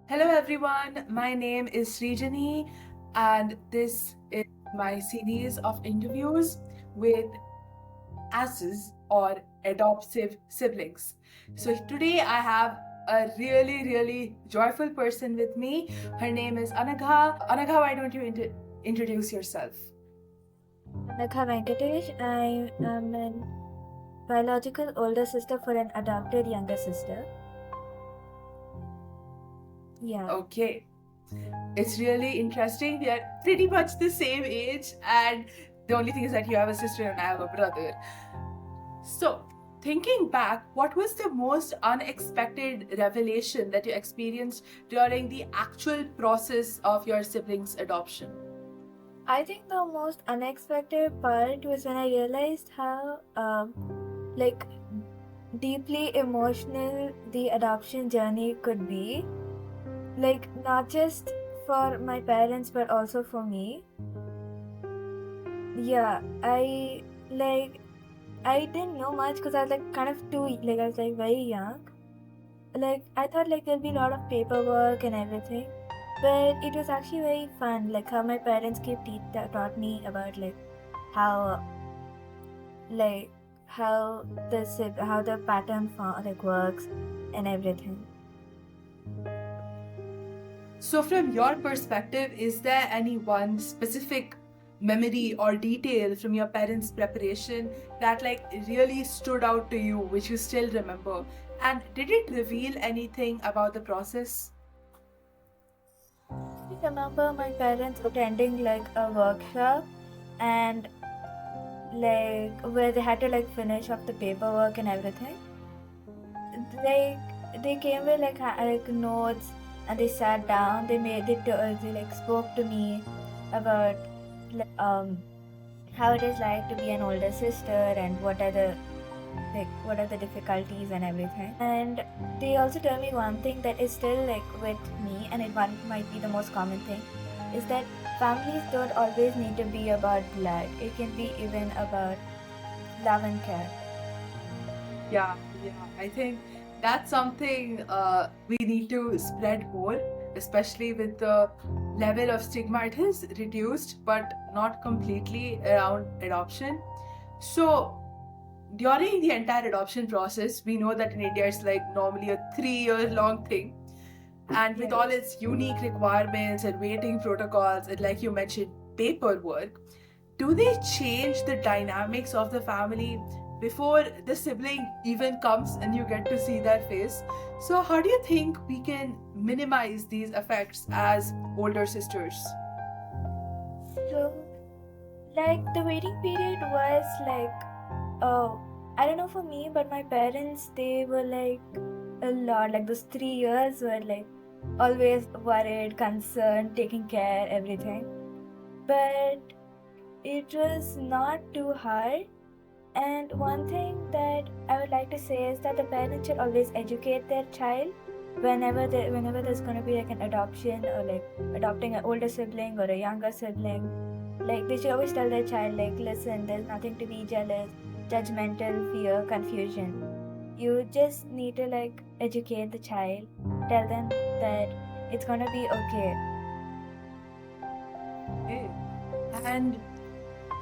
Hello everyone, my name is Srijani and this is my series of interviews with ASs or adoptive siblings. So today I have a really joyful person with me. Her name is Anagha. Anagha, why don't you introduce yourself? Anagha Venkatesh. I am a biological older sister for an adopted younger sister. Yeah. Okay. It's really interesting. We are pretty much the same age, and the only thing is that you have a sister and I have a brother. So, thinking back, what was the most unexpected revelation that you experienced during the actual process of your siblings' adoption? I think the most unexpected part was when I realized how like deeply emotional the adoption journey could be. Like not just for my parents but also for me. Yeah, I didn't know much because I was like kind of too I was like very young. Like I thought like there'll be a lot of paperwork and everything, but it was actually very fun. Like how my parents taught me about how like how the pattern works and everything. So, from your perspective, is there any one specific memory or detail from your parents' preparation that really stood out to you, which you still remember? And did it reveal anything about the process? I remember my parents attending like a workshop and where they had to like finish off the paperwork and everything. They came with like notes and they sat down. They like spoke to me about how it is like to be an older sister and what are the difficulties and everything. And they also tell me one thing that is still like with me, and it one might be the most common thing, is that families don't always need to be about blood. It can be even about love and care. Yeah, yeah. I think that's something we need to spread more, especially with the level of stigma. It has reduced, but not completely around adoption. So, during the entire adoption process, we know that in India it's like normally a 3 year long thing. And with all its unique requirements and waiting protocols, and like you mentioned, paperwork, do they change the dynamics of the family before the sibling even comes and you get to see their face? So, how do you think we can minimize these effects as older sisters? So, like, the waiting period was like, oh, I don't know for me, but my parents, they were like a lot. Like, those 3 years were like always worried, concerned, taking care, everything. But it was not too hard. And one thing that I would like to say is that the parents should always educate their child whenever there's gonna be like an adoption or like adopting an older sibling or a younger sibling. Like they should always tell their child like, listen, there's nothing to be jealous, judgmental, fear, confusion. You just need to like educate the child, tell them that it's gonna be okay. Okay. And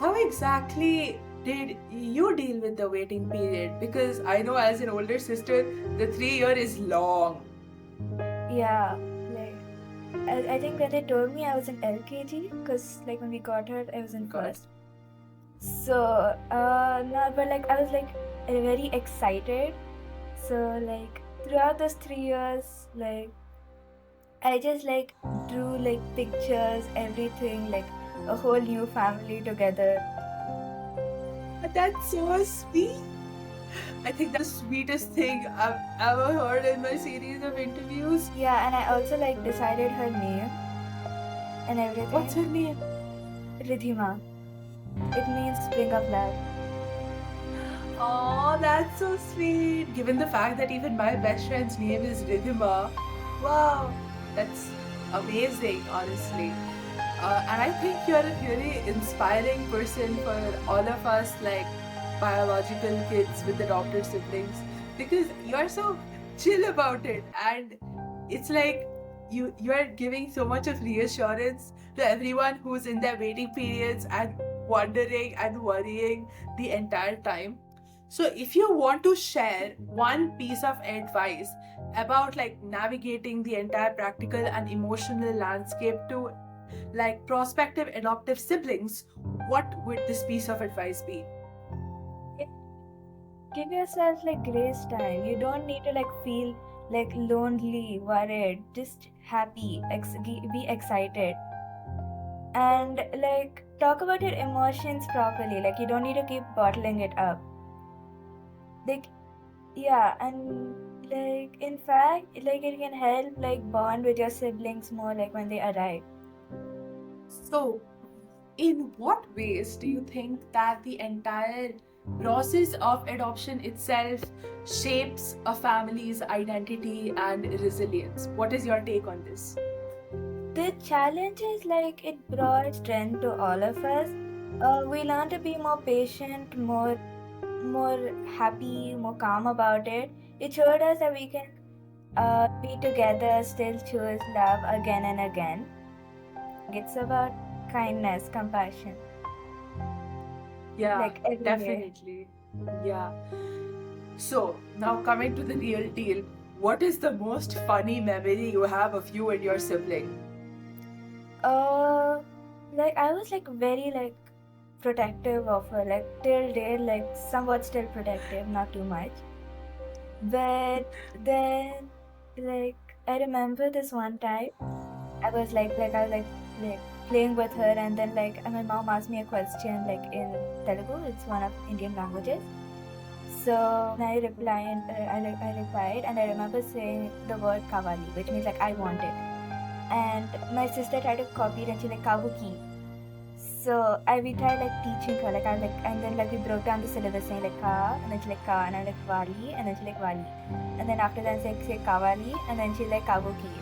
how exactly did you deal with the waiting period? Because I know as an older sister, the 3 year is long. Yeah, like I think when they told me I was in LKG, because like when we got her, I was in Got it. first. So, no, but like I was like very excited. So like throughout those 3 years, like I just like drew like pictures, everything, like a whole new family together. That's so sweet. I think that's the sweetest thing I've ever heard in my series of interviews. Yeah, and I also like decided her name and What's her everything. name? Ridhima. It means spring of love. Oh, that's so sweet. Given the fact that even my best friend's name is Ridhima, wow, that's amazing, honestly. And I think you're a really inspiring person for all of us, like biological kids with adopted siblings, because you're so chill about it. And it's like you are giving so much of reassurance to everyone who's in their waiting periods and wondering and worrying the entire time. So if you want to share one piece of advice about like navigating the entire practical and emotional landscape to like prospective adoptive siblings, what would this piece of advice be? Give yourself like grace time. You don't need to like feel like lonely, worried, just happy, be excited. And like talk about your emotions properly. Like you don't need to keep bottling it up. Like yeah, and like in fact, like it can help like bond with your siblings more like when they arrive. So, in what ways do you think that the entire process of adoption itself shapes a family's identity and resilience? What is your take on this? The challenge is like it brought strength to all of us. We learn to be more patient, more happy, more calm about it. It showed us that we can be together, still choose love again and again. It's about kindness, compassion, Yeah, like every way. definitely. Yeah. So, now coming to the real deal, what is the most funny memory you have of you and your sibling? Like I was like very like protective of her, like till date, like somewhat still protective, not too much. But then, like I remember this one time, I was like I was like playing with her, and then like and my mom asked me a question like in Telugu. It's one of Indian languages. So I replied, I replied, and I remember saying the word kavali, which means like I want it. And my sister tried to copy it, and she like kabuki. So we tried like teaching her, like I like, and then like we broke down the syllabus saying like ka, and then she like ka, and I like vali, and then she like vali, and then after that say kavali, and then she like kabuki.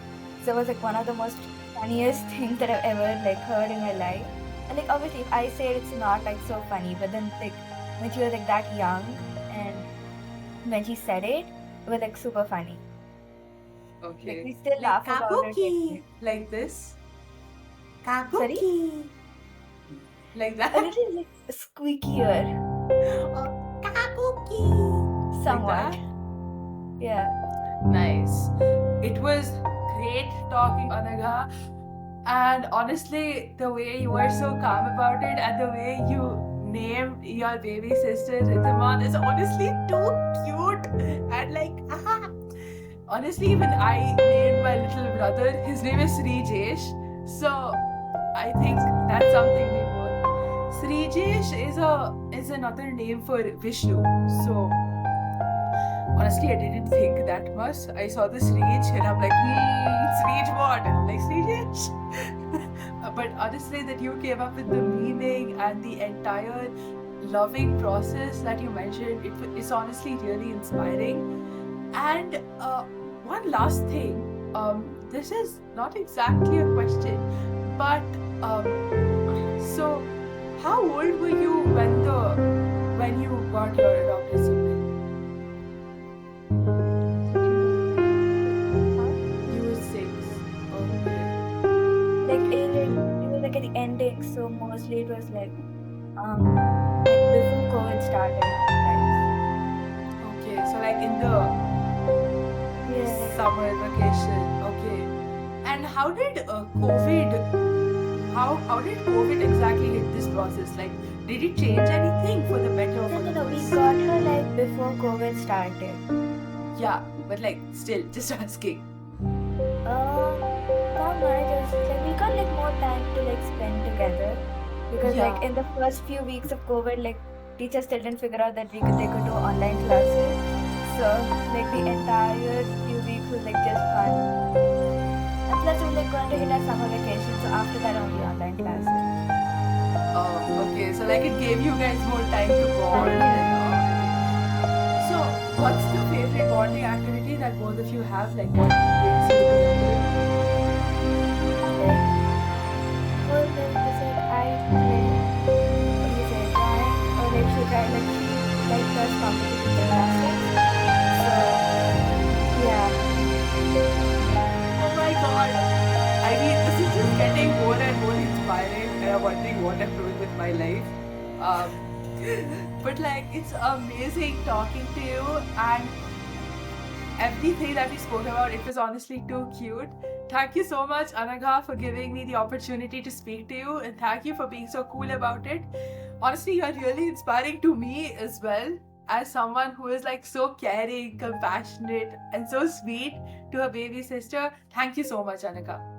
So it was like one of the most funniest things that I've ever like heard in my life. And like obviously if I say it, it's not like so funny, but then like when she was like that young, and when she said it, it was like super funny. Like we Okay. still Like laugh about it. kabuki, like this. Sorry? Kabuki. Like A that. little like squeakier, Oh, kabuki. Like somewhat. that. Yeah. Nice. It was great talking, Anagha. And honestly, the way you were so calm about it and the way you named your baby sister Ritaman is honestly too cute. And like, ah. Honestly, even I named my little brother, his name is Srijesh. So I think that's something we both. Srijesh is another name for Vishnu. So honestly, I didn't think that much. I saw the Srij and I'm like, Srij what? And I'm like, Srijesh. But honestly, that you came up with the meaning and the entire loving process that you mentioned, it's honestly really inspiring. And one last thing, this is not exactly a question, but so how old were you when you got your adopted sibling? You were 6. Okay. Like it was like at the ending, so mostly it was like before COVID started. Like, Okay, so like in the yeah. summer vacation. Okay. And how did COVID exactly hit this process? Like, did it change anything for the better or for the No, we worse? got her like before COVID started. Yeah, but like still, just asking. Not much. It was like we got like more time to like spend together because like Yeah. in the first few weeks of COVID, like teachers still didn't figure out that they could do online classes. So like the entire few weeks was like just fun. And plus we were like going to hit our summer vacation, so after that only online classes. Oh, okay. So like it gave you guys more time to bond Yeah. and all. So, what's the favorite bonding activity that both of you have? Like, what brings you together? Well, then it's like I play, what do you say, drawing, or like she tried, like she like does competitive gymnastics. So, yeah. Oh my god, what I'm doing with my life. But like, it's amazing talking to you, and everything that we spoke about, it was honestly too cute. Thank you so much, Anagha, for giving me the opportunity to speak to you, and thank you for being so cool about it. Honestly, you're really inspiring to me as well, as someone who is like so caring, compassionate, and so sweet to her baby sister. Thank you so much, Anagha.